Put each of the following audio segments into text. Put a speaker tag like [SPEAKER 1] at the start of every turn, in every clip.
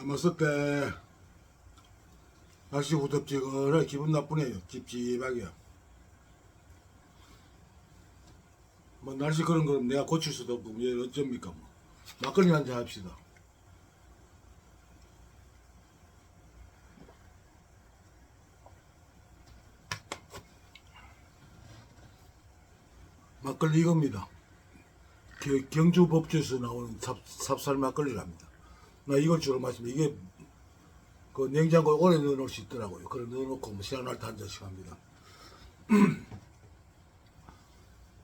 [SPEAKER 1] 남았을 때 날씨 후덥지근해 기분 나쁘네요. 찝찝하게. 뭐 날씨 그런 거는 내가 고칠 수도 없고 왜 어쩝니까 뭐. 막걸리 한잔 합시다. 막걸리 이겁니다. 경주 법주에서 나오는 삽살 막걸리랍니다. 나 이걸 주로 마십니다. 이게 그 냉장고에 오래 넣어놓을 수 있더라고요. 그래 넣어놓고 뭐 시간 날 때 한 잔씩 합니다.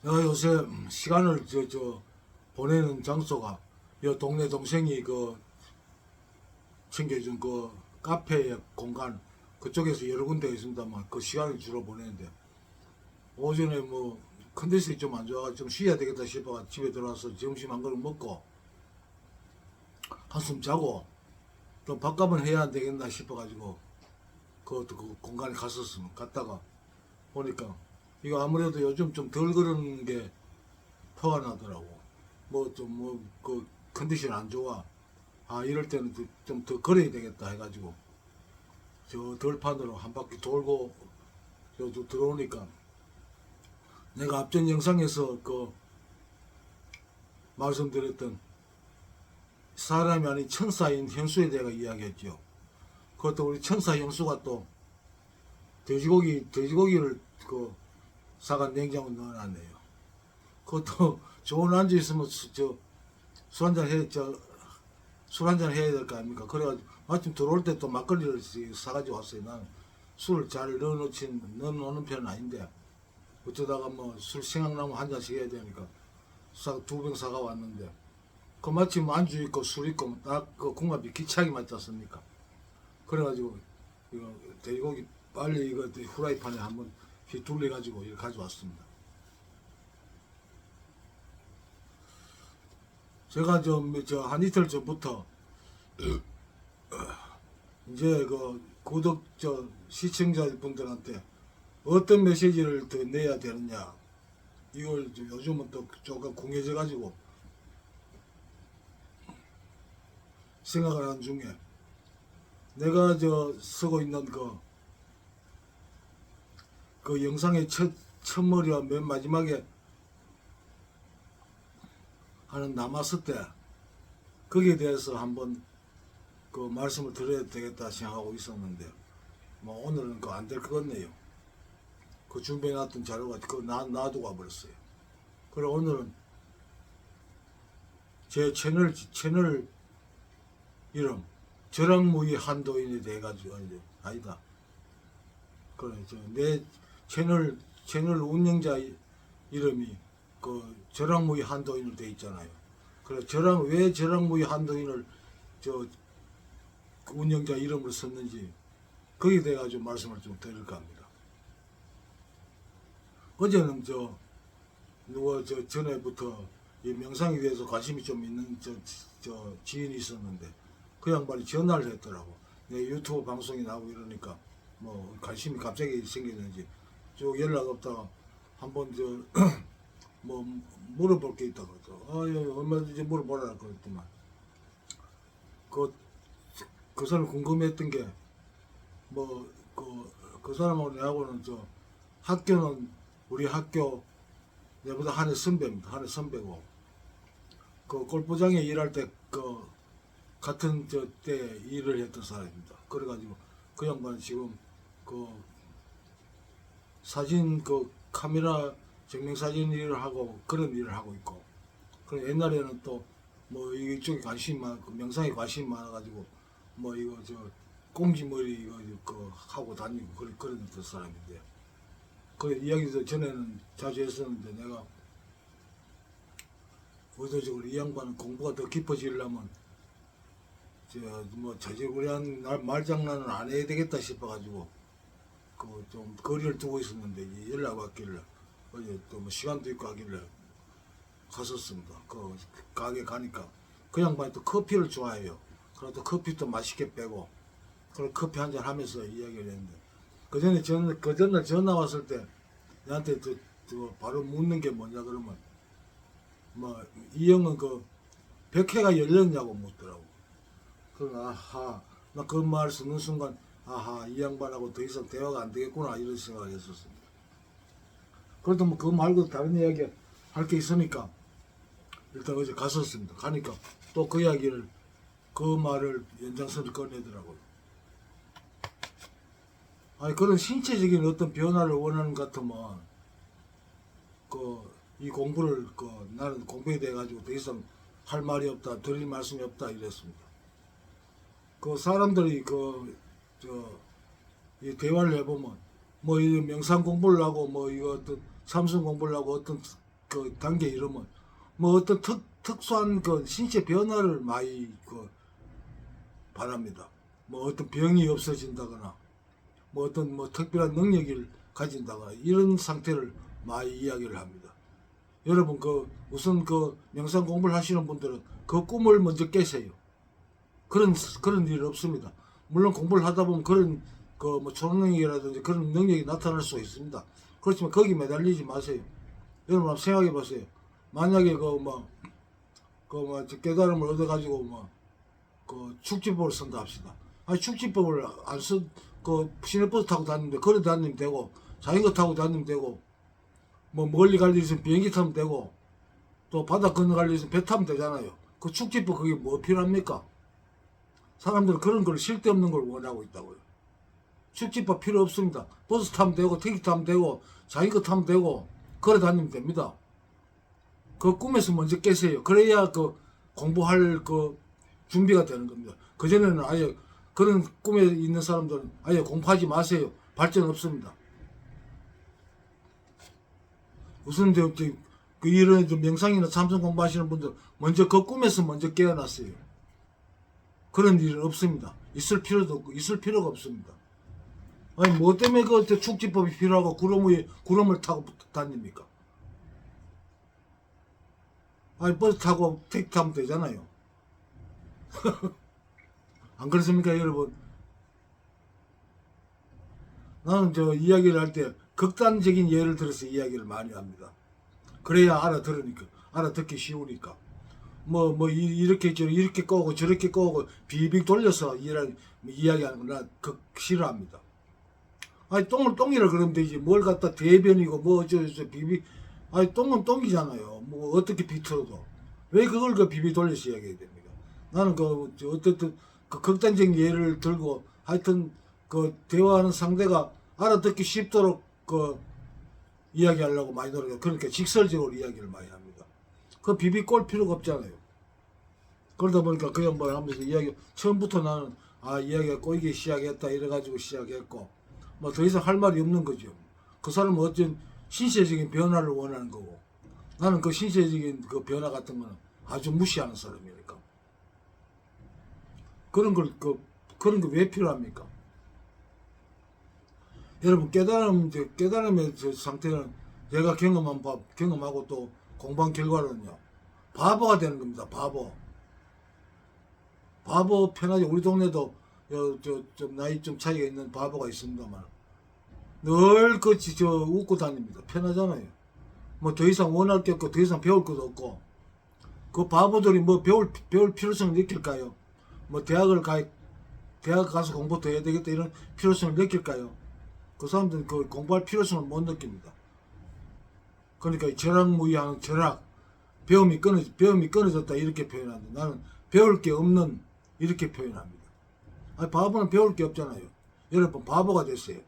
[SPEAKER 1] 내가 요새 시간을 보내는 장소가 요 동네 동생이 그 챙겨준 그 카페의 공간 그쪽에서 여러 군데가 있습니다만 그 시간을 주로 보내는데 오전에 뭐 컨디션이 좀 안 좋아가지고 좀 쉬어야 되겠다 싶어가 집에 들어와서 점심 한 그릇 먹고 한숨 자고 좀 밥값은 해야 안 되겠나 싶어가지고 그 공간에 갔다가 보니까 이거 아무래도 요즘 좀 덜 그러는 게 표가 나더라고. 뭐 좀 그 컨디션 안 좋아. 아 이럴 때는 좀 더 걸어야 되겠다 해가지고 저 덜판으로 한 바퀴 돌고 저 들어오니까 내가 앞전 영상에서 그 말씀드렸던 사람이 아닌 천사인 현수에 대해 이야기했죠. 그것도 우리 천사 현수가 또 돼지고기를 그 사간 냉장고에 넣어놨네요. 그것도 좋은 안주 있으면 술 한잔 해야 될 거 아닙니까? 그래가지고 마침 들어올 때 또 막걸리를 사가지고 왔어요. 난 술을 잘 넣어놓는 편은 아닌데 어쩌다가 뭐 술 생각나면 한 잔씩 해야 되니까 두 병 사가 왔는데 그 마침 안주 있고 술 있고 딱 그 궁합이 기차게 맞지 않습니까? 그래가지고 이거 돼지고기 빨리 이거 후라이팬에 한번 돌려가지고 이렇게 가져왔습니다. 제가 한 이틀 전부터 이제 그 시청자분들한테 어떤 메시지를 더 내야 되느냐 이걸 요즘은 또 조금 공해져 가지고 생각을 하는 중에 내가 쓰고 있는 그 영상의 첫머리와 맨 마지막에 하는 남았을 때 거기에 대해서 한번 그 말씀을 드려야 되겠다 생각하고 있었는데 뭐 오늘은 안 될 것 같네요. 그 준비해놨던 자료가 놔두고 와버렸어요. 그래 오늘은 제 채널 이름 저랑무이 한도인에 대해 가지고 아니다. 그래 내 채널 운영자 이름이 그 저랑무이 한도인으로 돼 있잖아요. 그래 왜 저랑무이 한도인을 운영자 이름으로 썼는지 거기에 대해 가지고 말씀을 좀 드릴까 합니다. 어제는 누가 전에부터 이 명상에 대해서 관심이 좀 있는 지인이 있었는데 그 양반이 전화를 했더라고. 내 유튜브 방송이 나오고 이러니까 뭐 관심이 갑자기 생겼는지 쭉 연락 없다가 한번 뭐 물어볼 게 있다고 그랬죠. 얼마든지 물어보라 그랬더만 그 사람 궁금했던 게 뭐 그 사람하고 내하고는 학교는 우리 학교 내보다 한 해 선배입니다. 한 해 선배고 그 골프장에 일할 때 같은 때 일을 했던 사람입니다. 그래가지고 그 양반은 지금 사진 카메라 증명사진 일을 하고 그런 일을 하고 있고 그래 옛날에는 또 뭐 이쪽에 관심 많고 명상에 관심 많아가지고 뭐 이거 꽁지머리 이거 하고 다니고 그런 사람인데 그 이야기도 전에는 자주 했었는데 내가 의도적으로 이 양반은 공부가 더 깊어지려면 뭐 저지구리한 말장난은 안 해야 되겠다 싶어가지고 좀 거리를 두고 있었는데 연락 왔길래 어제 또 뭐 시간도 있고 하길래 갔었습니다. 그 가게 가니까 그 양반이 또 커피를 좋아해요. 그래도 커피도 맛있게 빼고 그래 커피 한잔 하면서 이야기를 했는데 그 전날 전화 왔을 때 나한테 바로 묻는 게 뭐냐 그러면 뭐 이 형은 100회가 열렸냐고 묻더라고. 그럼 아하, 나 그 말을 듣는 순간 아하, 이 양반하고 더 이상 대화가 안 되겠구나 이런 생각을 했었습니다. 그래도 뭐 그거 말고 다른 이야기 할 게 있으니까 일단 어제 갔었습니다. 가니까 또 그 이야기를 그 말을 연장선을 꺼내더라고요. 아니 그런 신체적인 어떤 변화를 원하는 것 같으면 이 공부를 나는 공부에 대해 가지고 더 이상 할 말이 없다, 드릴 말씀이 없다 이랬습니다. 그 사람들이 이 대화를 해보면 뭐 이 명상 공부를 하고 뭐 이거 어떤 삼성 공부를 하고 어떤 그 단계 이러면 뭐 어떤 특수한 그 신체 변화를 많이 바랍니다. 뭐 어떤 병이 없어진다거나 뭐 어떤 뭐 특별한 능력을 가진다거나 이런 상태를 많이 이야기를 합니다. 여러분 우선 명상 공부를 하시는 분들은 그 꿈을 먼저 깨세요. 그런 일 없습니다. 물론 공부를 하다 보면 그런 뭐 초능력이라든지 그런 능력이 나타날 수 있습니다. 그렇지만 거기 매달리지 마세요. 여러분 한번 생각해 보세요. 만약에 깨달음을 얻어가지고 축지법을 쓴다 합시다. 아니 축지법을 시내버스 타고 다니면 되고 걸어 다니면 되고 자전거 타고 다니면 되고 뭐 멀리 갈 일 있으면 비행기 타면 되고 또 바다 건너갈 일 있으면 배 타면 되잖아요. 그 축지법 그게 뭐 필요합니까? 사람들은 그런 걸 쓸데없는 걸 원하고 있다고요. 축지법 필요 없습니다. 버스 타면 되고 택시 타면 되고 자전거 타면 되고 걸어 다니면 됩니다. 그 꿈에서 먼저 깨세요. 그래야 공부할 준비가 되는 겁니다. 그전에는 아예 그런 꿈에 있는 사람들은 아예 공부하지 마세요. 발전 없습니다. 우선 이런 명상이나 참선 공부하시는 분들 먼저 그 꿈에서 먼저 깨어났어요. 그런 일은 없습니다. 있을 필요도 없고 있을 필요가 없습니다. 아니 뭐 때문에 축지법이 필요하고 구름을 타고 다닙니까? 아니 버스 타고 택시 타면 되잖아요. 안 그렇습니까 여러분? 나는 이야기를 할 때 극단적인 예를 들어서 이야기를 많이 합니다. 그래야 알아듣기 쉬우니까. 이렇게 꼬고 저렇게 꼬고 비빅 돌려서 이야기하는 거 나 싫어합니다. 아니 똥을 똥이라 그러면 되지 뭘 갖다 대변이고 비비 아니 똥은 똥이잖아요. 뭐 어떻게 비틀어도 왜 그걸 비비 돌려서 이야기해야 됩니까? 나는 어떻든 극단적인 예를 들고 하여튼 대화하는 상대가 알아듣기 쉽도록 이야기하려고 많이 노력해요. 그러니까 직설적으로 이야기를 많이 합니다. 비비 꼴 필요가 없잖아요. 그러다 보니까 그냥 하면서 처음부터 나는 이야기가 꼬이기 시작했다 이래가지고 시작했고 더 이상 할 말이 없는 거죠. 그 사람은 어떤 신체적인 변화를 원하는 거고 나는 그 신체적인 변화 같은 거는 아주 무시하는 사람이니까 그런 게 왜 필요합니까? 여러분 깨달음의 상태는 제가 경험하고 또 공부한 결과로는요 바보가 되는 겁니다. 바보 편하게 우리 동네도 좀 나이 좀 차이가 있는 바보가 있습니다만 늘 웃고 다닙니다. 편하잖아요. 뭐 더 이상 원할 게 없고 더 이상 배울 것도 없고 그 바보들이 배울 필요성을 느낄까요? 대학 가서 공부 더 해야 되겠다 이런 필요성을 느낄까요? 그 사람들은 공부할 필요성을 못 느낍니다. 그러니까 절학무의하는 절학 배움이 끊어졌다 이렇게 표현하는데 나는 배울 게 없는 이렇게 표현합니다. 아니 바보는 배울 게 없잖아요. 여러분 바보가 됐어요.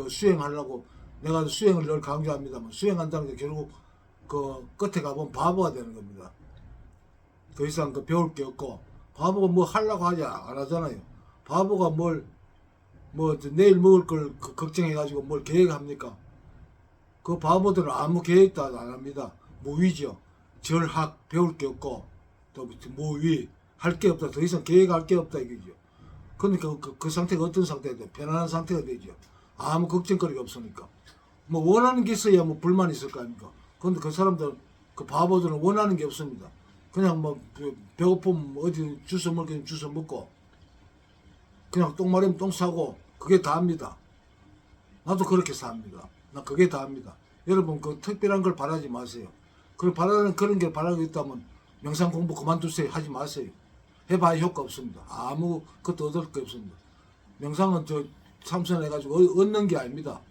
[SPEAKER 1] 수행하려고 내가 수행을 늘 강조합니다만 수행한다는 게 결국 끝에 가보면 바보가 되는 겁니다. 더 이상 배울 게 없고 바보가 하려고 하지 안 하잖아요. 바보가 내일 먹을 걸 걱정해가지고 뭘 계획합니까? 그 바보들은 아무 계획도 안 합니다. 무위죠. 절학 배울 게 없고 또 무위 할 게 없다. 더 이상 계획할 게 없다 이거죠. 그러니까 그 상태가 어떤 상태가 돼요? 편안한 상태가 되죠. 아무 걱정거리가 없으니까. 원하는 게 있어야 불만이 있을 거 아닙니까? 그런데 그 사람들 바보들은 원하는 게 없습니다. 그냥 배고프면 어디 주워 먹기는 주워 먹고 그냥 똥 마르면 똥 싸고 그게 다입니다. 나도 그렇게 삽니다. 나 그게 다입니다. 여러분 특별한 걸 바라지 마세요. 그런 게 바라고 있다면 명상 공부 그만두세요. 하지 마세요. 해봐야 효과 없습니다. 아무 것도 얻을 게 없습니다. 명상은 저 참선해가지고 얻는 게 아닙니다.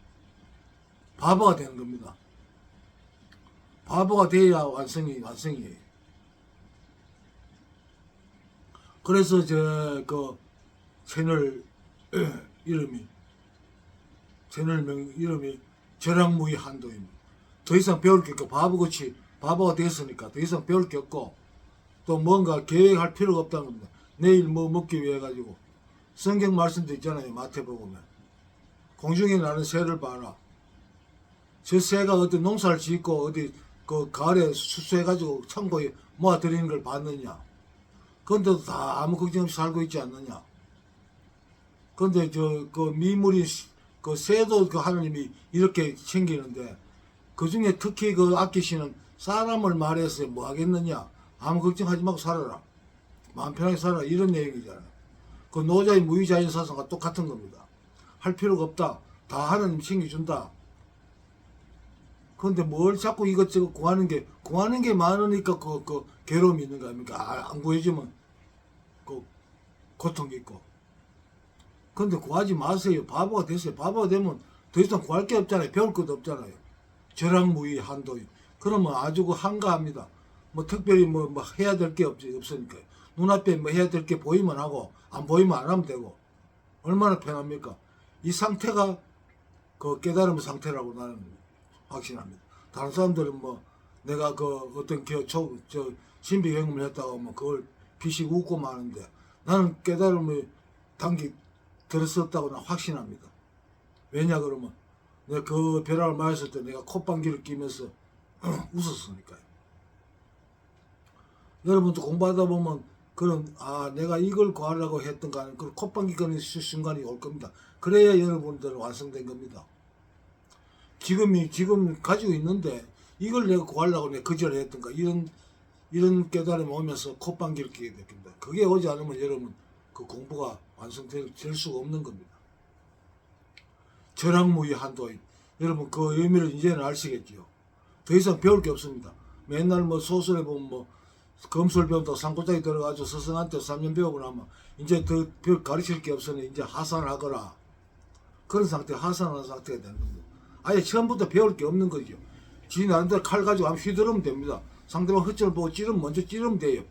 [SPEAKER 1] 바보가 되는 겁니다. 바보가 돼야 완성이에요. 그래서 그 채널 이름이 절약무의 한도입니다. 더 이상 배울 게 없고 바보가 됐으니까 더 이상 배울 게 없고 또 뭔가 계획할 필요가 없다는 겁니다. 내일 뭐 먹기 위해 가지고 성경 말씀도 있잖아요. 마태복음에 공중에 나는 새를 봐라. 저 새가 어디 농사를 짓고 어디 그 가을에 수수해가지고 창고에 모아들이는 걸 봤느냐. 그런데도 다 아무 걱정 없이 살고 있지 않느냐. 그런데 그 미물이 그 새도 그 하나님이 이렇게 챙기는데 그 중에 특히 그 아끼시는 사람을 말해서 뭐 하겠느냐. 아무 걱정하지 말고 살아라. 마음 편하게 살아라. 이런 내용이잖아요. 그 노자의 무의자인 사상과 똑같은 겁니다. 할 필요가 없다. 다 하나님 챙겨준다. 그런데 뭘 자꾸 이것저것 구하는 게 많으니까 그 괴로움이 있는 거 아닙니까? 안 구해주면 그 고통이 있고. 그런데 구하지 마세요. 바보가 됐어요. 바보가 되면 더 이상 구할 게 없잖아요. 배울 것도 없잖아요. 절약무의 한도임. 그러면 아주 그 한가합니다. 뭐 특별히 뭐 해야 될 게 없으니까요. 눈앞에 뭐 해야 될 게 보이면 하고 안 보이면 안 하면 되고. 얼마나 편합니까? 이 상태가 그 깨달음 상태라고 나는 확신합니다. 다른 사람들은 뭐 내가 그 어떤 신비 경험을 했다고 하면 그걸 비식 웃고 마는데 나는 깨달음을 단기 들었었다고 난 확신합니다. 왜냐 그러면 내가 그 벼락을 맞았을 때 내가 콧방귀를 끼면서 웃었으니까요. 여러분도 공부하다 보면 그런 내가 이걸 구하려고 했던가 하는 그런 콧방귀 끄는 순간이 올 겁니다. 그래야 여러분들은 완성된 겁니다. 지금 가지고 있는데 이걸 내가 구하려고 내가 거절을 했던가 이런 깨달음이 오면서 콧방귀를 끼게 됩니다. 그게 오지 않으면 여러분 그 공부가 완성될 수가 없는 겁니다. 절약무의 한도임. 여러분 그 의미를 이제는 아시겠지요. 더 이상 배울 게 없습니다. 맨날 뭐 소설에 보면 뭐 검술 배운다고 산골짜기 들어가지고 스승한테 3년 배우고 나면 이제 더 가르칠 게 없으니 이제 하산하거라. 그런 상태, 하산하는 상태가 되는 겁니다. 아예 처음부터 배울 게 없는 거죠. 지 나름대로 칼 가지고 한번 휘두르면 됩니다. 상대방 허점을 보고 먼저 찌르면 돼요.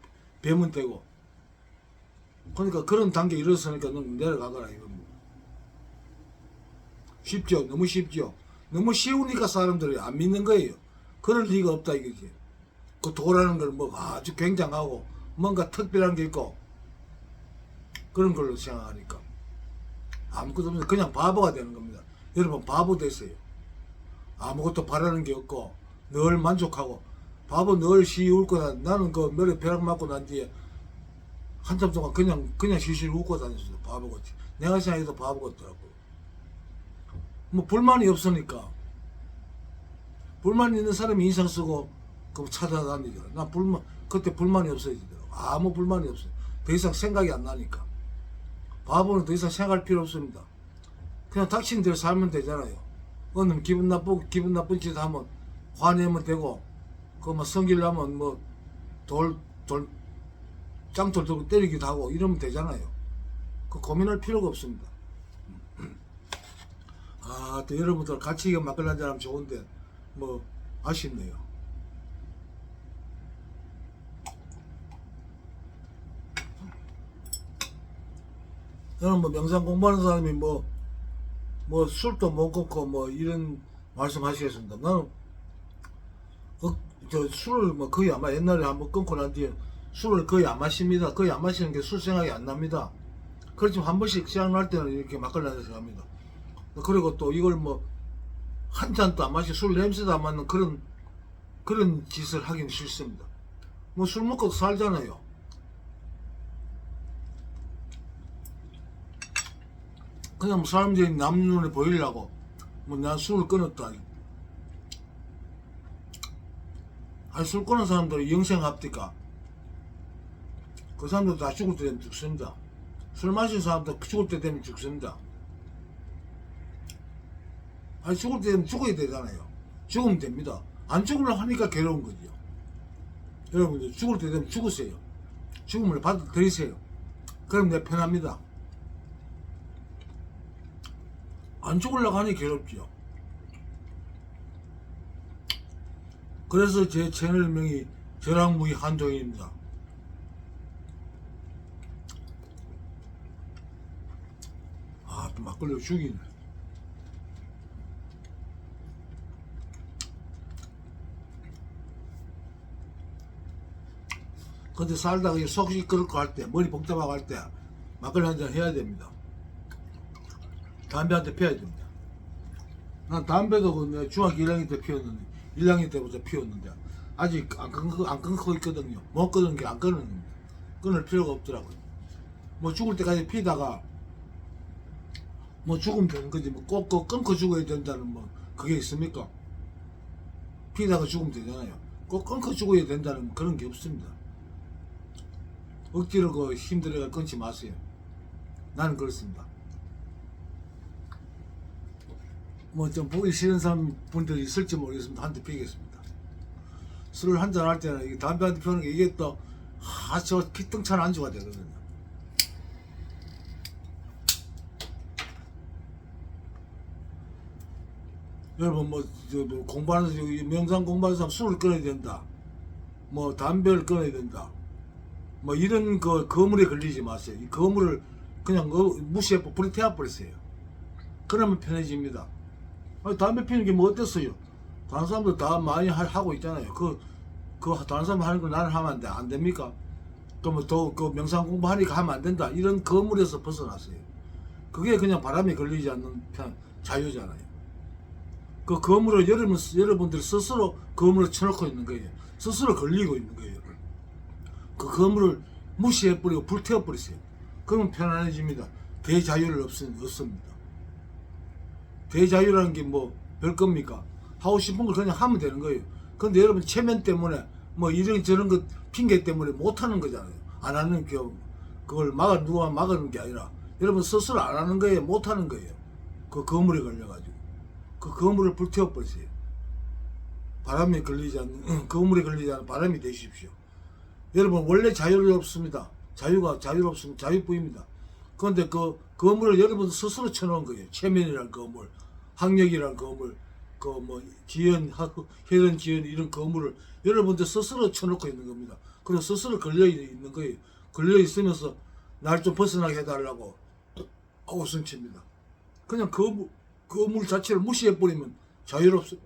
[SPEAKER 1] 배면 되고. 그러니까 그런 단계에 이르렀으니까 넌 내려가거라 이겁니다. 쉽죠? 너무 쉽죠? 너무 쉬우니까 사람들이 안 믿는 거예요. 그럴 리가 없다 이거지. 그 도라는 걸 뭐 아주 굉장하고 뭔가 특별한 게 있고 그런 걸로 생각하니까 아무것도 없는 그냥 바보가 되는 겁니다. 여러분 바보 됐어요. 아무것도 바라는 게 없고 늘 만족하고 바보 늘 시이 웃고 나는 그 머리에 벼락 맞고 난 뒤에 한참 동안 그냥 시시 웃고 다녔어요. 바보같이. 내가 생각해도 바보 같더라고요. 뭐 불만이 없으니까 불만 있는 사람이 인상 쓰고 그 찾아다니더라. 나 그때 불만이 없어지더라고. 아무 불만이 없어요. 더 이상 생각이 안 나니까. 바보는 더 이상 생각할 필요 없습니다. 그냥 닥친 대로 살면 되잖아요. 어느 기분 나쁜 짓 하면 화내면 되고, 뭐 성질나면 뭐 짱돌 들고 때리기도 하고 이러면 되잖아요. 그 고민할 필요가 없습니다. 또 여러분들 같이 이거 막걸리 한잔 하면 좋은데 뭐 아쉽네요. 저는 뭐 명상 공부하는 사람이 뭐 술도 못 끊고 뭐 이런 말씀 하시겠습니다. 나는 저 술을 뭐 거의 아마 옛날에 한번 끊고 난 뒤에 술을 거의 안 마십니다. 거의 안 마시는 게 술 생각이 안 납니다. 그렇지만 한 번씩 생각날 때는 이렇게 막걸리 한잔씩 합니다. 그리고 또 이걸 뭐 한 잔도 안 마시고 술 냄새도 안 맡는 그런 짓을 하긴 싫습니다. 뭐 술 먹고 살잖아요. 그냥 뭐 사람들이 남 눈에 보이려고 뭐 난 술을 끊었다. 아니 술 끊은 사람들이 영생합니까? 그 사람들 다 죽을 때 되면 죽습니다. 술 마신 사람들 죽을 때 되면 죽습니다. 아니 죽을 때 되면 죽어야 되잖아요. 죽으면 됩니다. 안 죽으려고 하니까 괴로운 거죠. 여러분들 죽을 때 되면 죽으세요. 죽음을 받아들이세요. 그럼 내 편합니다. 안 죽으려고 하니 괴롭죠. 그래서 제 채널명이 저랑무이 한도인입니다. 아, 또 막걸리 죽이네. 근데 살다가 속이 끓고 할 때, 머리 복잡하고 할 때, 막걸리 한잔 해야 됩니다. 담배 한 대 피워야 됩니다. 난 담배도 그 중학교 1학년 때 피웠는데, 1학년 때부터 피웠는데, 아직 안 끊고 있거든요. 못 끊는 게 안 끊는 겁니다. 끊을 필요가 없더라고요. 뭐 죽을 때까지 피다가, 뭐 죽으면 되는 거지. 뭐 꼭 끊고 죽어야 된다는 뭐, 그게 있습니까? 피다가 죽으면 되잖아요. 꼭 끊고 죽어야 된다는 그런 게 없습니다. 억지로 그 힘들어가 끊지 마세요. 나는 그렇습니다. 뭐 좀 보기 싫은 사람 분들이 있을지 모르겠습니다. 한 대 피겠습니다. 술을 한잔 할 때는 이게 담배 한 대 피우는 게 이게 또 저 피등찬 안주가 되거든요. 여러분 뭐 공부하는 명상 공부하는 사람 술을 끊어야 된다. 뭐 담배를 끊어야 된다. 뭐 이런 그 거물에 걸리지 마세요. 이 거물을 그냥 무시해 불이 태워버리세요. 그러면 편해집니다. 아니, 담배 피우는 게 뭐 어땠어요? 다른 사람들 다 많이 하고 있잖아요. 다른 사람 하는 거 나는 하면 안 됩니까? 그러면 그 명상 공부하니까 하면 안 된다. 이런 거물에서 벗어나세요. 그게 그냥 바람에 걸리지 않는 자유잖아요. 그 거물을 여러분들이 스스로 거물을 쳐놓고 있는 거예요. 스스로 걸리고 있는 거예요. 그 거물을 무시해버리고 불태워버리세요. 그러면 편안해집니다. 대자유를 없습니다. 대자유라는 게 뭐 별겁니까? 하고 싶은 걸 그냥 하면 되는 거예요. 근데 여러분 체면 때문에 뭐 이런저런 것 핑계 때문에 못하는 거잖아요. 안 하는 경우 그걸 누가 막는 게 아니라 여러분 스스로 안 하는 거예요. 못하는 거예요. 그 거물에 걸려가지고 그 거물을 불태워버리세요. 바람에 걸리지 않는 거물에 걸리지 않는 바람이 되십시오. 여러분 원래 자유롭습니다. 자유롭습니다. 자유부입니다. 그런데 그 거물을 여러분 스스로 쳐놓은 거예요. 체면이란 거물, 학력이란 거물, 그 뭐 지연, 혈연 지연 이런 거물을 여러분들 스스로 쳐놓고 있는 겁니다. 그리고 스스로 걸려 있는 거예요. 걸려 있으면서 날 좀 벗어나게 해달라고 웃음칩니다. 그냥 거물 자체를 무시해버리면 자유롭습니다.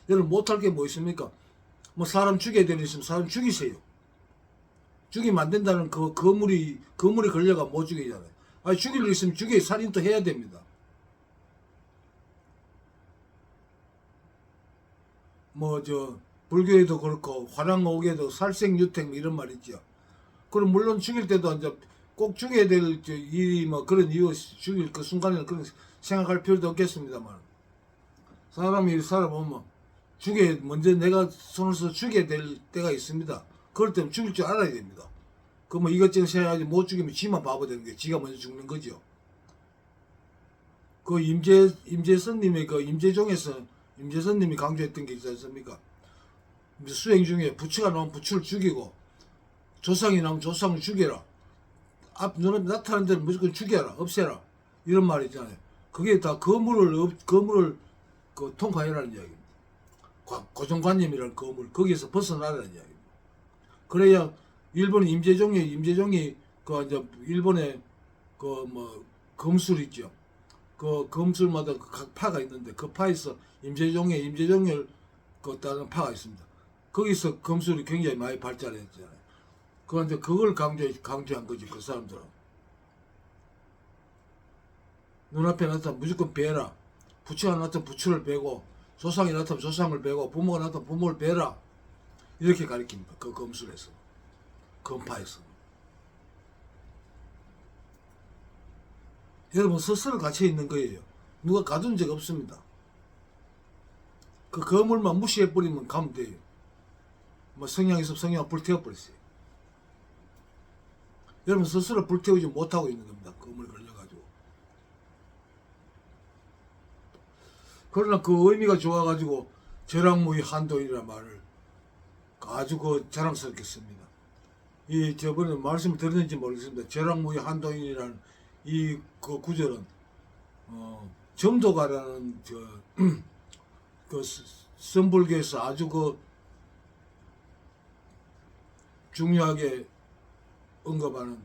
[SPEAKER 1] 여러분 못할 게 뭐 있습니까? 뭐 사람 죽여야 되는 있으면 사람 죽이세요. 죽이면 안 된다는 그 거물이 걸려가 못 죽이잖아요. 아니 죽일 일 있으면 살인도 해야 됩니다. 뭐 불교에도 그렇고 화랑옥에도 살생유택 이런 말 있죠. 그럼 물론 죽일 때도 이제 꼭 죽여야 될 일이 뭐 그런 이유 죽일 그 순간에는 그런 생각할 필요도 없겠습니다만 사람이 살아보면 먼저 내가 손을 써 죽여야 될 때가 있습니다. 그럴 때는 죽일 줄 알아야 됩니다. 그 뭐 이것저것 생각하지 못 죽이면 지만 바보 되는 게 지가 먼저 죽는 거죠. 그 임재선님의 그 임재선님이 강조했던 게 있지 않습니까? 수행 중에 부처가 나오면 부처를 죽이고 조상이 나오면 조상을 죽여라. 눈앞에 나타나는 데는 무조건 죽여라. 없애라. 이런 말이 있잖아요. 그게 다 거물을 통과해라는 이야기입니다. 고정관념이라는 거물 거기에서 벗어나라는 이야기입니다. 그래야 일본 임재종이 그 이제 일본에 그 뭐 검술 있죠. 그 검술마다 각 파가 있는데 그 파에서 임재종을 그 다른 파가 있습니다. 거기서 검술이 굉장히 많이 발달했잖아요. 그런데 그걸 강조한 거지 그 사람들은. 눈앞에 나타나면 무조건 베라. 부처가 나타나면 부처를 베고 조상이 나타나면 조상을 베고 부모가 나타나면 부모를 베라. 이렇게 가르칩니다. 그 검술에서. 검파에서. 여러분 스스로 갇혀 있는 거예요. 누가 가둔 적 없습니다. 그 거물만 무시해버리면 가면 돼요. 뭐 성향 있으면 성향 불태워버렸어요. 여러분 스스로 불태우지 못하고 있는 겁니다. 거물 걸려가지고. 그러나 그 의미가 좋아가지고 저랑무이 한도이라는 말을 아주 자랑스럽게 씁니다. 이 저번에 말씀을 드렸는지 모르겠습니다. 제락무의 한도인이라는 이 그 구절은 점도가라는 그 선불교에서 아주 그 중요하게 언급하는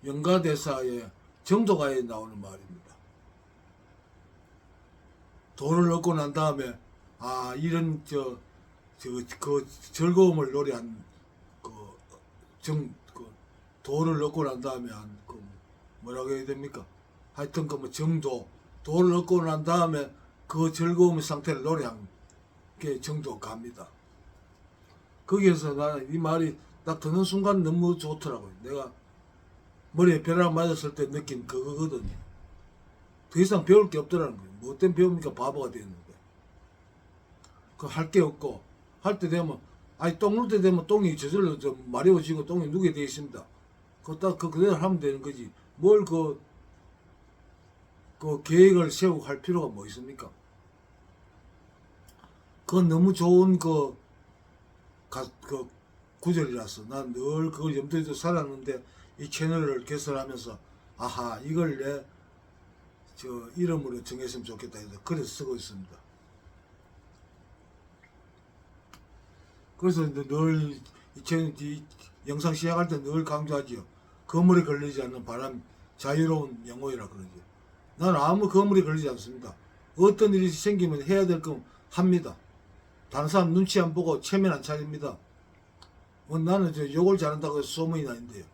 [SPEAKER 1] 영가대사의 정도가에 나오는 말입니다. 돈을 얻고 난 다음에 이런 그 즐거움을 노래한 그 돈을 얻고 난 다음에 한 그 뭐라고 해야 됩니까? 하여튼 그 뭐 정도, 돈을 얻고 난 다음에 그 즐거움의 상태를 노래한 게 정도가입니다. 거기에서 나는 이 말이 딱 듣는 순간 너무 좋더라고요. 내가 머리에 벼락 맞았을 때 느낀 그거거든요. 더 이상 배울 게 없더라는 거예요. 뭐 때문에 배웁니까? 바보가 되었는데. 그 할 게 없고, 할 때 되면, 똥 눌 때 되면 똥이 저절로 좀 마려워지고 똥이 누게 되어 있습니다. 그대로 하면 되는 거지. 뭘 그 계획을 세우고 할 필요가 뭐 있습니까? 그건 너무 좋은 그 구절이라서 난 늘 그걸 염두에 두고 살았는데 이 채널을 개설하면서 이걸 내 이름으로 정했으면 좋겠다 해서 그래서 쓰고 있습니다. 그래서 늘 이 영상 시작할 때 늘 강조하지요. 거물에 걸리지 않는 바람, 자유로운 영혼이라 그러죠. 나는 아무 거물에 걸리지 않습니다. 어떤 일이 생기면 해야 될 건 합니다. 다른 사람 눈치 안 보고 체면 안 차립니다. 나는 욕을 잘한다고 해서 소문이 나는데요.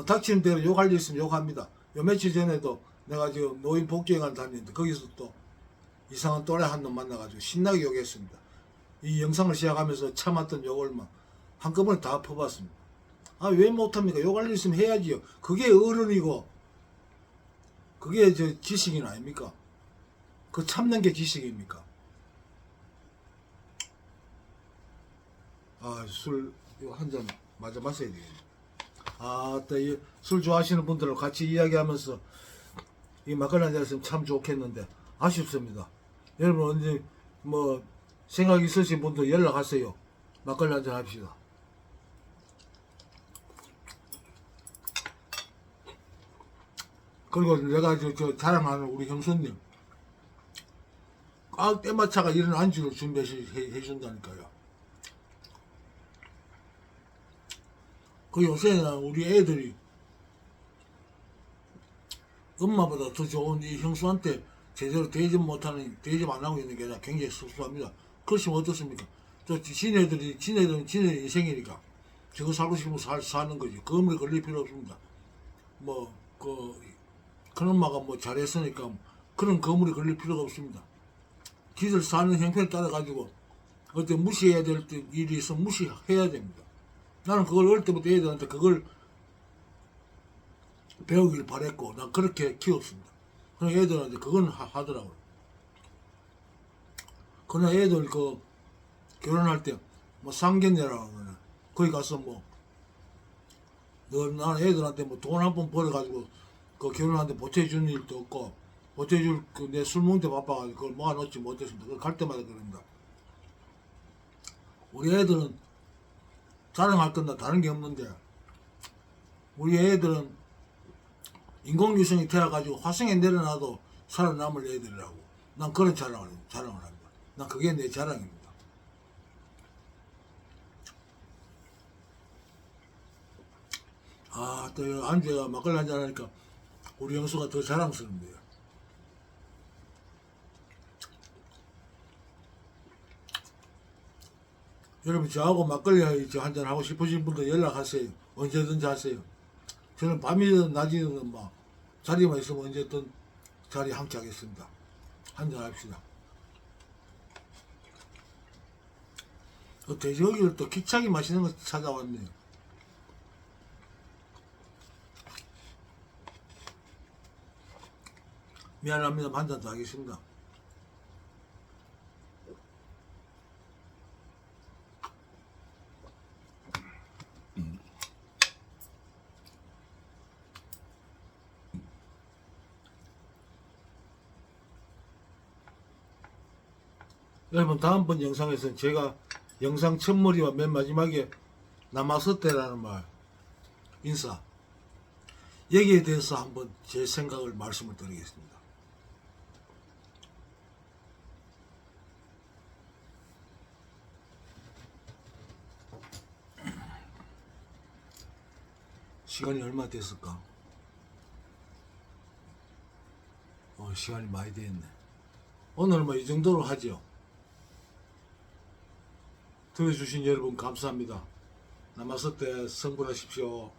[SPEAKER 1] 닥치는 대로 욕할 일 있으면 욕합니다. 요 며칠 전에도 내가 지금 노인 복지회관 다니는데 거기서 또 이상한 또래 한 놈 만나가지고 신나게 욕했습니다. 이 영상을 시작하면서 참았던 욕을 한꺼번에 다 퍼봤습니다. 왜 못합니까? 욕할 일 있으면 해야지요. 그게 어른이고 그게 지식인 아닙니까? 그 참는 게 지식입니까? 술 한 잔 마저 마셔야 되겠네. 술 좋아하시는 분들하고 같이 이야기하면서 이 막걸리 한 잔 했으면 참 좋겠는데 아쉽습니다. 여러분 언제 뭐 생각 있으신 분들 연락하세요. 막걸리 한 잔 합시다. 그리고 내가 자랑하는 우리 형수님 꽉 때마차가 이런 안주를 준비해 준다니까요. 그 요새는 우리 애들이 엄마보다 더 좋은 이 형수한테 제대로 대접 안 하고 있는 게 아니라 굉장히 섭섭합니다. 그러시면 어떻습니까? 지네들은 지네 인생이니까 저거 살고 싶으면 사는 거지. 그거에 걸릴 필요 없습니다. 큰 엄마가 잘했으니까 그런 거물에 걸릴 필요가 없습니다. 지들 사는 형편에 따라 가지고 어때 무시해야 될 일이 있으면 무시해야 됩니다. 나는 그걸 어릴 때부터 애들한테 그걸 배우길 바랬고 난 그렇게 키웠습니다. 그럼 애들한테 그건 하더라고요. 그러나 애들 결혼할 때 상견례라고 그러네. 거기 가서 나는 애들한테 돈 한 번 벌어가지고 결혼하는데 보태준 일도 없고 보태줄 내 술 먹는 데 바빠가지고 그걸 모아놓지 못했습니다. 그걸 갈 때마다 그럽니다. 우리 애들은 자랑할 건 다른 게 없는데 우리 애들은 인공위성이 태워가지고 화성에 내려놔도 살아남을 애들이라고 난 그런 자랑을 합니다. 난 그게 내 자랑입니다. 또 안주가 막걸리 한잔 하니까 우리 영수가 더 자랑스럽네요. 여러분 저하고 막걸리 한잔 하고 싶으신 분들 연락하세요. 언제든지 하세요. 저는 밤이든 낮이든 자리만 있으면 언제든 자리 함께 하겠습니다. 한잔 합시다. 돼지고기를 또 기차게 맛있는 거 찾아왔네요. 미안합니다. 한 잔 더 하겠습니다. 여러분 다음번 영상에서는 제가 영상 첫머리와 맨 마지막에 나마서테라는 말 인사 여기에 대해서 한번 제 생각을 말씀을 드리겠습니다. 시간이 얼마 됐을까? 시간이 많이 됐네. 오늘 뭐 이 정도로 하죠. 들어주신 여러분 감사합니다. 나마서테 성불하십시오.